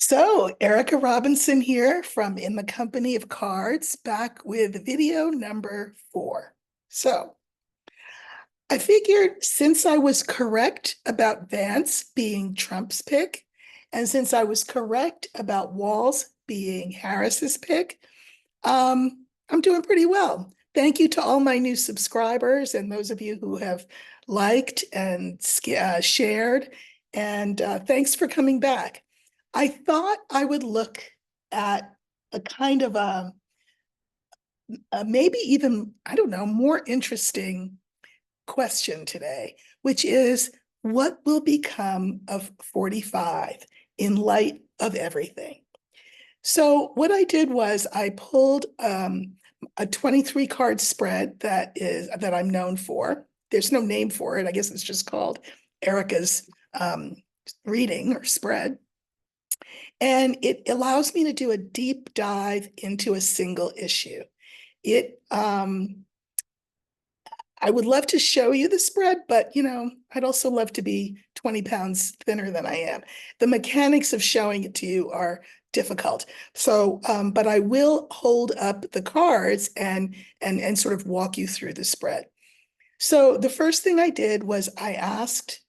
So, Erica Robinson here from In the Company of Cards, back with video number 4. So, I figured since I was correct about Vance being Trump's pick, and since I was correct about Walz being Harris's pick, I'm doing pretty well. Thank you to all my new subscribers and those of you who have liked and shared. And thanks for coming back. I thought I would look at a kind of a maybe even, I don't know, more interesting question today, which is what will become of 45 in light of everything? So what I did was I pulled a 23 card spread that I'm known for. There's no name for it. I guess it's just called Erica's reading or spread. And it allows me to do a deep dive into a single issue. I would love to show you the spread, but I'd also love to be 20 pounds thinner than I am. The mechanics of showing it to you are difficult. So, but I will hold up the cards and sort of walk you through the spread. So the first thing I did was I asked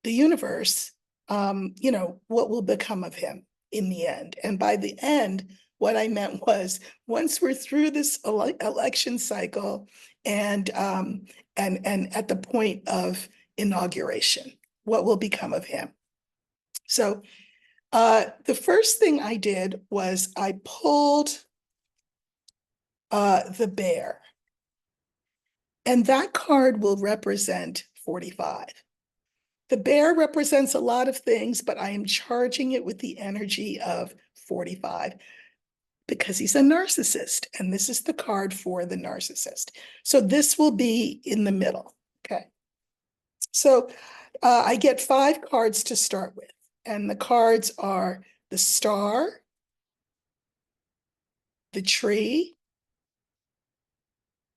the universe, what will become of him in the end? And by the end, what I meant was once we're through this election cycle and at the point of inauguration, what will become of him? So the first thing I did was I pulled the bear, and that card will represent 45. The bear represents a lot of things, but I am charging it with the energy of 45 because he's a narcissist, and this is the card for the narcissist. So this will be in the middle, okay? So I get 5 cards to start with, and the cards are the star, the tree,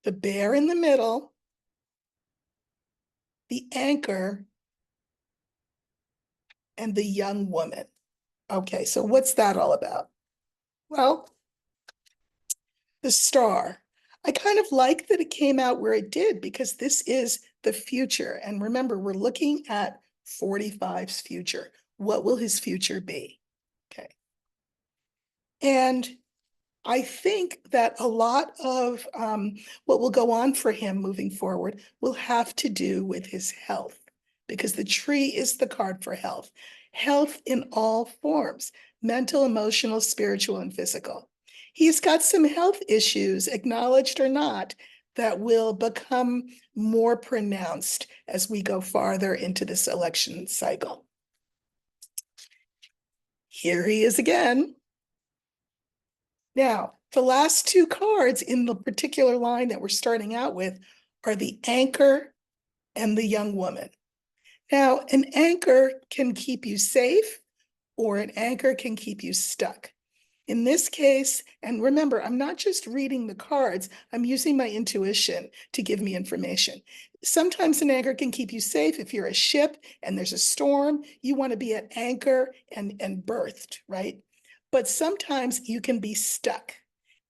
the bear in the middle, the anchor, and the young woman. Okay, so what's that all about? Well, the star. I kind of like that it came out where it did because this is the future. And remember, we're looking at 45's future. What will his future be? Okay. And I think that a lot of what will go on for him moving forward will have to do with his health, because the tree is the card for health. Health in all forms: mental, emotional, spiritual, and physical. He's got some health issues, acknowledged or not, that will become more pronounced as we go farther into this election cycle. Here he is again. Now, the last 2 cards in the particular line that we're starting out with are the anchor and the young woman. Now, an anchor can keep you safe, or an anchor can keep you stuck. In this case, and remember, I'm not just reading the cards, I'm using my intuition to give me information. Sometimes an anchor can keep you safe. If you're a ship and there's a storm, you want to be at anchor and berthed, right? But sometimes you can be stuck.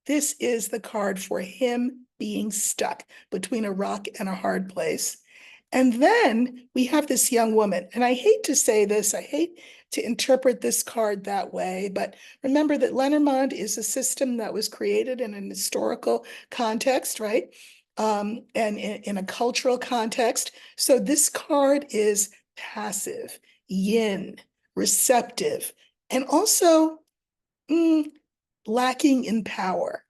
This is the card for him being stuck between a rock and a hard place. And then we have this young woman, and I hate to say this, I hate to interpret this card that way, but remember that Lenormand is a system that was created in an historical context, right? And in a cultural context. So this card is passive, yin, receptive, and also lacking in power.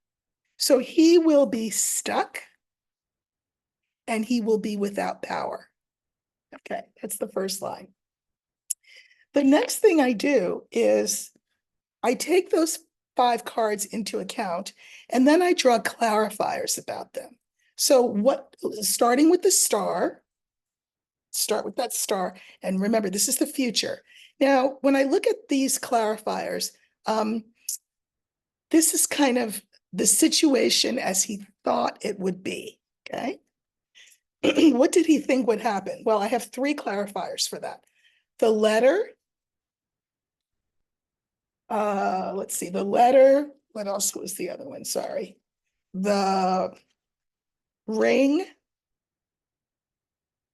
So he will be stuck and he will be without power. Okay, that's the first line. The next thing I do is I take those 5 cards into account, and then I draw clarifiers about them. So starting with the star, start with that star, and remember, this is the future. Now, when I look at these clarifiers, this is kind of the situation as he thought it would be, okay? What did he think would happen? Well, I have 3 clarifiers for that. The letter, let's see, the letter, what else was the other one? Sorry. The ring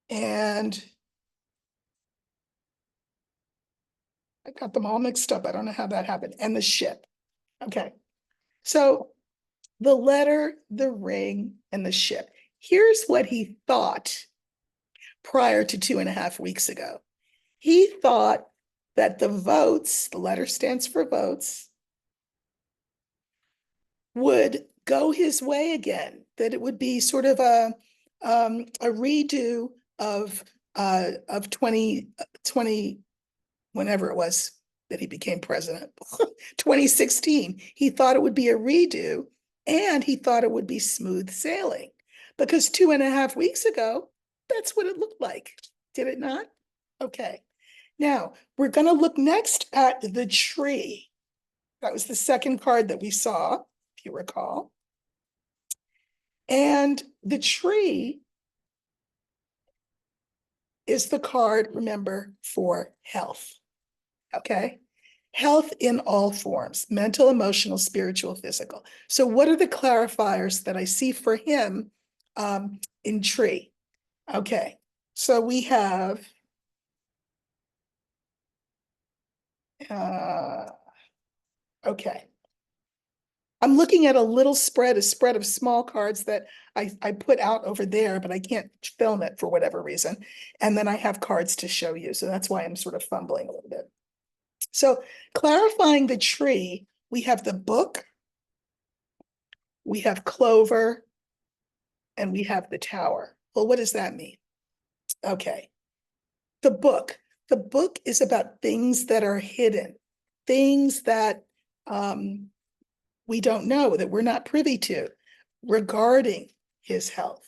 and I got them all mixed up. I don't know how that happened. And the ship. Okay. So the letter, the ring, and the ship. Here's what he thought prior to 2.5 weeks ago. He thought that the votes, the letter stands for votes, would go his way again, that it would be sort of a redo of 2020, whenever it was that he became president, 2016. He thought it would be a redo, and he thought it would be smooth sailing, because 2.5 weeks ago, that's what it looked like. Did it not? Okay. Now, we're going to look next at the tree. That was the second card that we saw, if you recall. And the tree is the card, remember, for health. Okay? Health in all forms, mental, emotional, spiritual, physical. So what are the clarifiers that I see for him in tree? Okay, so we have okay. I'm looking at a spread of small cards that I put out over there, but I can't film it for whatever reason. And then I have cards to show you. So that's why I'm sort of fumbling a little bit. So clarifying the tree, we have the book, we have clover, and we have the tower. Well, what does that mean? Okay. The book. The book is about things that are hidden, things that we don't know, that we're not privy to regarding his health.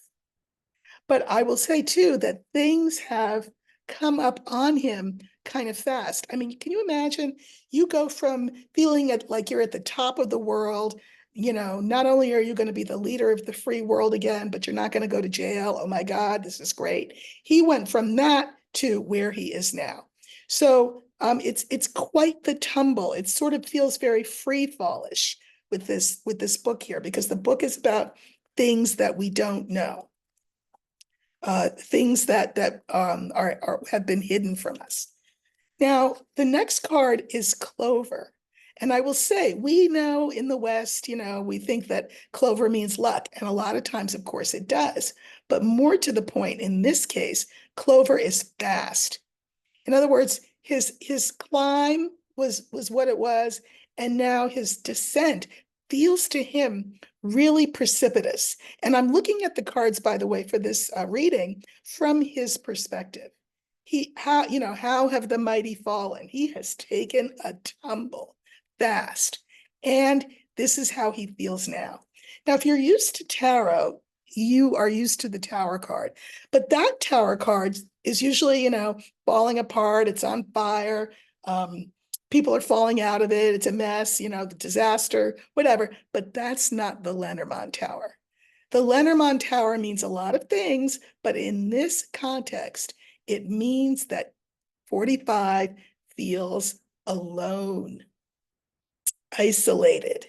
But I will say too that things have come up on him kind of fast. I mean, can you imagine? You go from feeling like you're at the top of the world. Not only are you going to be the leader of the free world again, but you're not going to go to jail. Oh my God, this is great. He went from that to where he is now. So it's quite the tumble. It sort of feels very free fallish with this book here, because the book is about things that we don't know. Things that have been hidden from us. Now, the next card is clover. And I will say, we know in the West, we think that clover means luck. And a lot of times, of course, it does. But more to the point, in this case, clover is fast. In other words, his climb was what it was. And now his descent feels to him really precipitous. And I'm looking at the cards, by the way, for this reading from his perspective. How have the mighty fallen? He has taken a tumble fast. And this is how he feels now. Now, if you're used to tarot, you are used to the tower card. But that tower card is usually, falling apart. It's on fire. People are falling out of it. It's a mess, the disaster, whatever. But that's not the Lenormand Tower. The Lenormand Tower means a lot of things, but in this context, it means that 45 feels alone, isolated.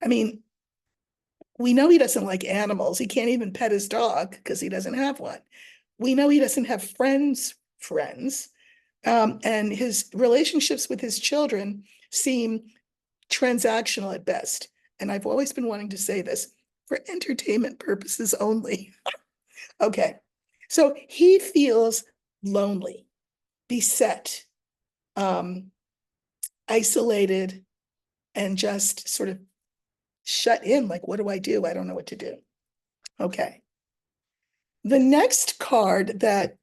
I mean, we know he doesn't like animals. He can't even pet his dog because he doesn't have one. We know he doesn't have friends. And his relationships with his children seem transactional at best. And I've always been wanting to say this, for entertainment purposes only. Okay, so he feels lonely, beset, isolated, and just sort of shut in. Like, what do I do? I don't know what to do. Okay. The next card that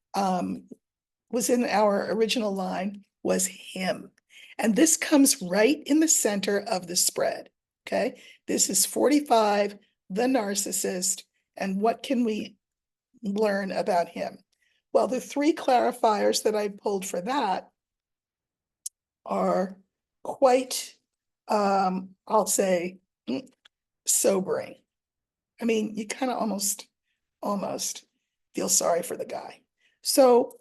was in our original line was him. And this comes right in the center of the spread. Okay. This is 45, the narcissist. And what can we learn about him? Well, the three clarifiers that I pulled for that are quite, I'll say, sobering. I mean, you kind of almost feel sorry for the guy. So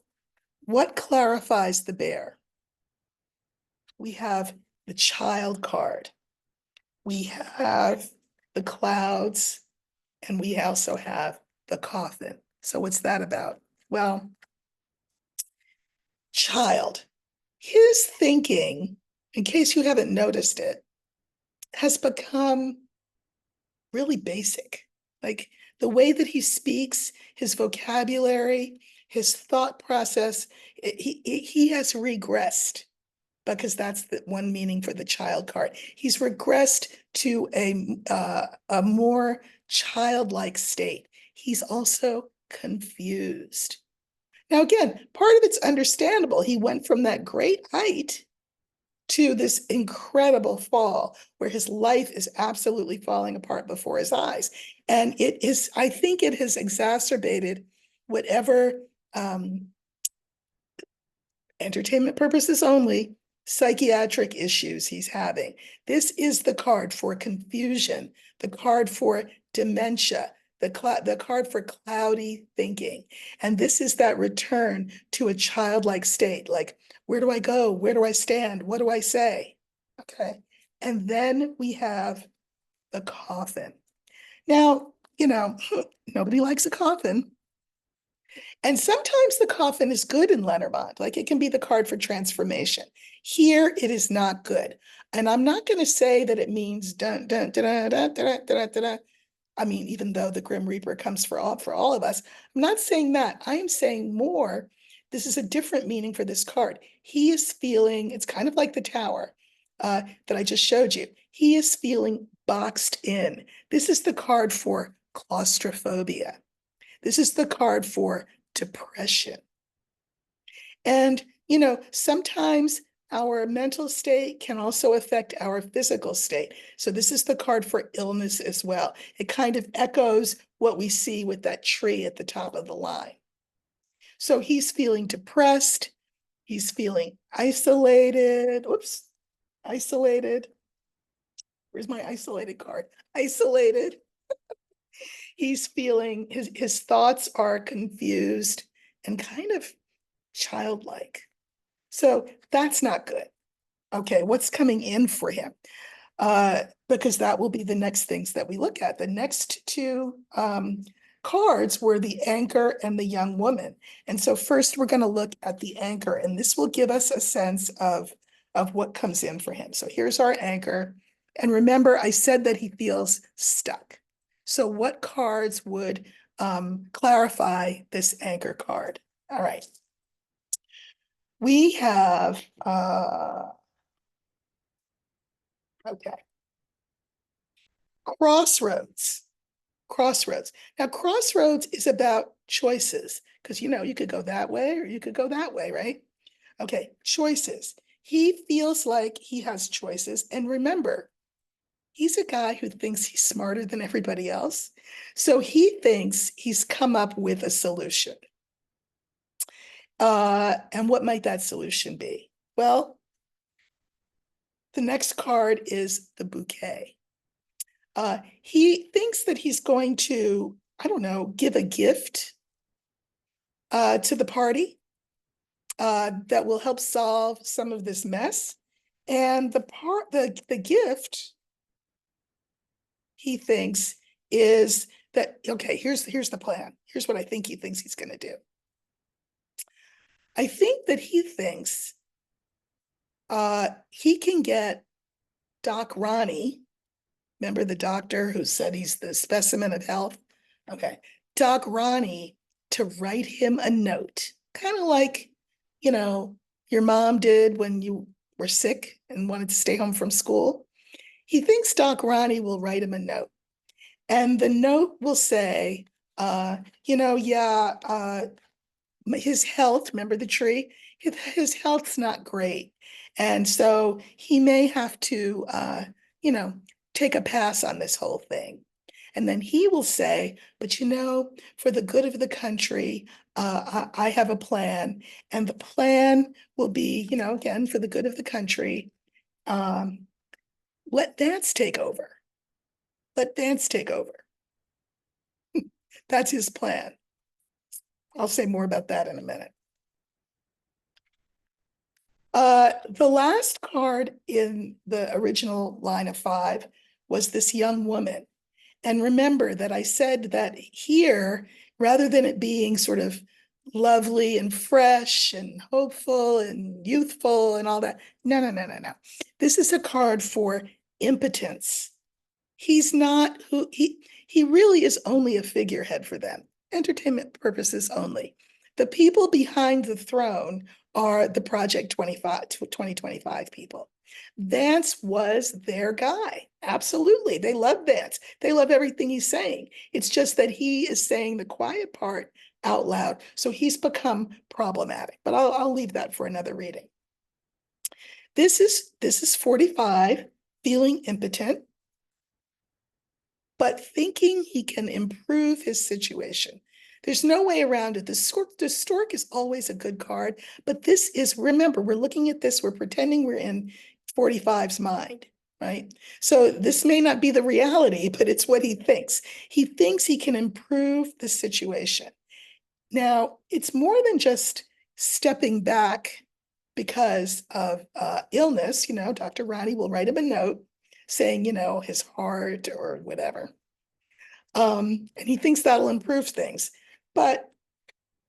what clarifies the bear? we have the child card, we have the clouds, and we also have the coffin. So what's that about? Well, child, his thinking, in case you haven't noticed it, has become really basic. Like the way that he speaks, his vocabulary, his thought process, he has regressed, because that's the one meaning for the child card. He's regressed to a more childlike state. He's also confused. Now, again, part of it's understandable. He went from that great height to this incredible fall where his life is absolutely falling apart before his eyes. And it is, I think it has exacerbated whatever entertainment purposes only, psychiatric issues he's having. This is the card for confusion, the card for dementia, the card for cloudy thinking. And this is that return to a childlike state. Like, where do I go? Where do I stand? What do I say? Okay. And then we have the coffin. Now, nobody likes a coffin. And sometimes the coffin is good in Lenormand, like it can be the card for transformation. Here, it is not good. And I'm not going to say that it means dun, dun, dun, dun, dun, dun, dun, dun, dun. I mean, even though the Grim Reaper comes for all of us, I'm not saying that. I am saying more. This is a different meaning for this card. He is feeling, it's kind of like the tower that I just showed you. He is feeling boxed in. This is the card for claustrophobia. This is the card for depression. And, sometimes our mental state can also affect our physical state. So this is the card for illness as well. It kind of echoes what we see with that tree at the top of the line. So he's feeling depressed. He's feeling isolated. Oops, isolated. Where's my isolated card? Isolated. He's feeling, his thoughts are confused and kind of childlike. So that's not good. Okay, what's coming in for him? Because that will be the next things that we look at. The next two cards were the anchor and the young woman. And so first we're going to look at the anchor, and this will give us a sense of what comes in for him. So here's our anchor. And remember, I said that he feels stuck. So what cards would clarify this anchor card? All right. We have, okay, crossroads. Crossroads. Now, crossroads is about choices, because you could go that way or you could go that way, right? Okay, choices. He feels like he has choices. And remember, he's a guy who thinks he's smarter than everybody else. So he thinks he's come up with a solution. And what might that solution be? Well, the next card is the bouquet. He thinks that he's going to, I don't know, give a gift to the party that will help solve some of this mess. And the gift, he thinks, is that, okay, here's the plan. Here's what I think he thinks he's going to do. I think that he thinks he can get Doc Ronnie, remember the doctor who said he's the specimen of health? Okay, Doc Ronnie to write him a note, kind of like, your mom did when you were sick and wanted to stay home from school. He thinks Doc Ronnie will write him a note. And the note will say, his health, remember the tree? His health's not great. And so he may have to, take a pass on this whole thing. And then he will say, but for the good of the country, I have a plan. And the plan will be, again, for the good of the country, let Vance take over. Let Vance take over. That's his plan. I'll say more about that in a minute. The last card in the original line of 5 was this young woman. And remember that I said that here, rather than it being sort of lovely and fresh and hopeful and youthful and all that, no, no, no, no, no. This is a card for impotence. He's not who he really is only a figurehead for them, entertainment purposes only. The people behind the throne are the Project 2025 people. Vance was their guy. Absolutely. They love Vance. They love everything he's saying. It's just that he is saying the quiet part out loud. So he's become problematic, but I'll leave that for another reading. This is 45, feeling impotent, but thinking he can improve his situation. There's no way around it. The stork is always a good card, but this is, remember, we're looking at this, we're pretending we're in 45's mind, right? So this may not be the reality, but it's what he thinks. He thinks he can improve the situation. Now, it's more than just stepping back because of illness. Dr. Ronnie will write him a note saying, his heart or whatever. And he thinks that'll improve things. But,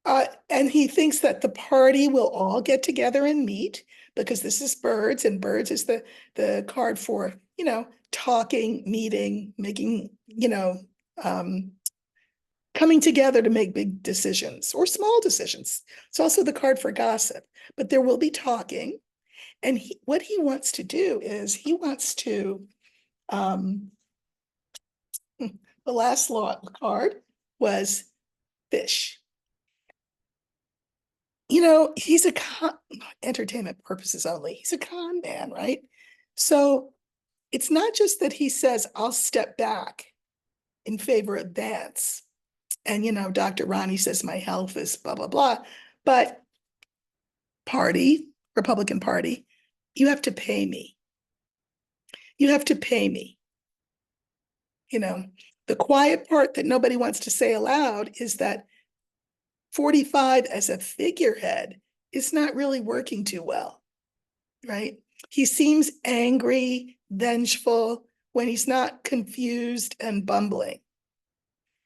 and he thinks that the party will all get together and meet because this is birds, and birds is the card for, talking, meeting, making, coming together to make big decisions or small decisions. It's also the card for gossip, but there will be talking. And what he wants to do is he wants to, the last card was fish. He's entertainment purposes only. He's a con man, right? So it's not just that he says, I'll step back in favor of Vance. And, Dr. Ronnie says my health is blah, blah, blah. But Republican Party, you have to pay me. You have to pay me. The quiet part that nobody wants to say aloud is that 45 as a figurehead is not really working too well, right? He seems angry, vengeful when he's not confused and bumbling.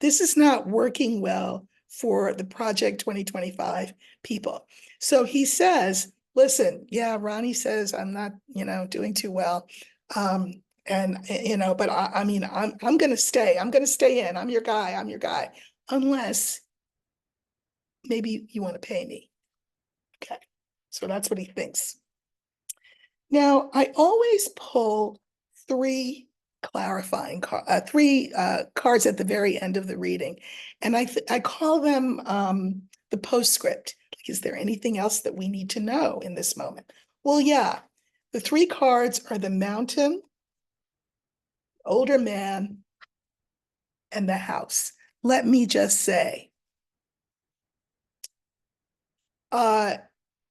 This is not working well for the Project 2025 people. So he says, listen, yeah, Ronnie says I'm not, doing too well. But I'm going to stay. I'm going to stay in. I'm your guy. Unless maybe you want to pay me. Okay. So that's what he thinks. Now, I always pull three clarifying cards at the very end of the reading, and I call them the postscript. Like, is there anything else that we need to know in this moment? Well, yeah, the 3 cards are the mountain, older man, and the house. Let me just say,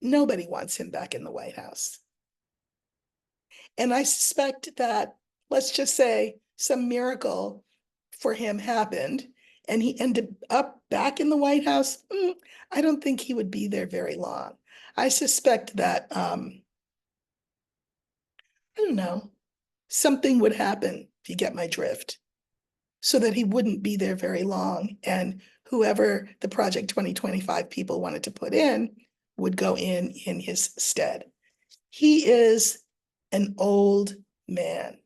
nobody wants him back in the White House. And I suspect that, let's just say, some miracle for him happened and he ended up back in the White House. I don't think he would be there very long. I suspect that, I don't know, something would happen, if you get my drift, so that he wouldn't be there very long. And whoever the Project 2025 people wanted to put in would go in his stead. He is an old man.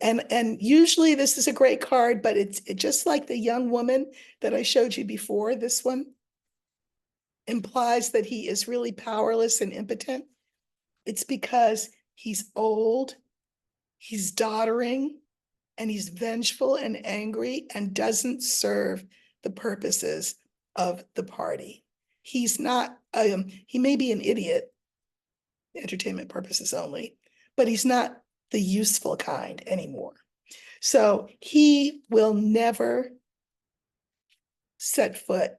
And usually this is a great card, but it's just like the young woman that I showed you before. This one implies that he is really powerless and impotent. It's because he's old, he's doddering, and he's vengeful and angry and doesn't serve the purposes of the party. He's not, he may be an idiot, entertainment purposes only, but he's not the useful kind anymore. So he will never set foot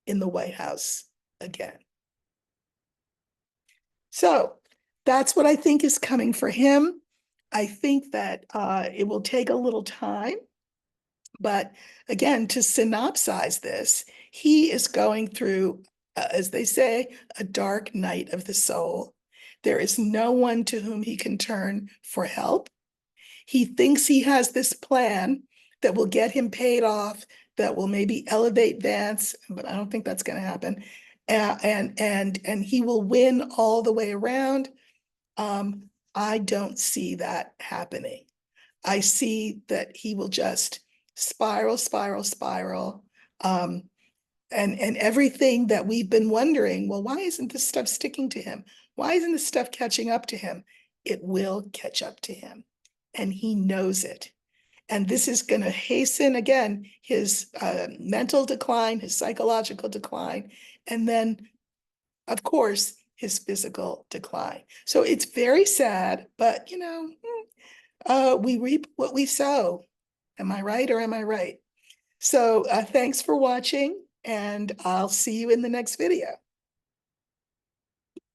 in the White House again. So that's what I think is coming for him. I think that it will take a little time, but again, to synopsize this, he is going through as they say, a dark night of the soul. There is no one to whom he can turn for help. He thinks he has this plan that will get him paid off, that will maybe elevate Vance, but I don't think that's going to happen. And he will win all the way around. I don't see that happening. I see that he will just spiral, spiral, spiral. And everything that we've been wondering, well, why isn't this stuff sticking to him? Why isn't this stuff catching up to him? It will catch up to him, and he knows it. And this is going to hasten again his mental decline, his psychological decline, and then, of course, his physical decline. So it's very sad, but we reap what we sow. Am I right or am I right? So thanks for watching, and I'll see you in the next video.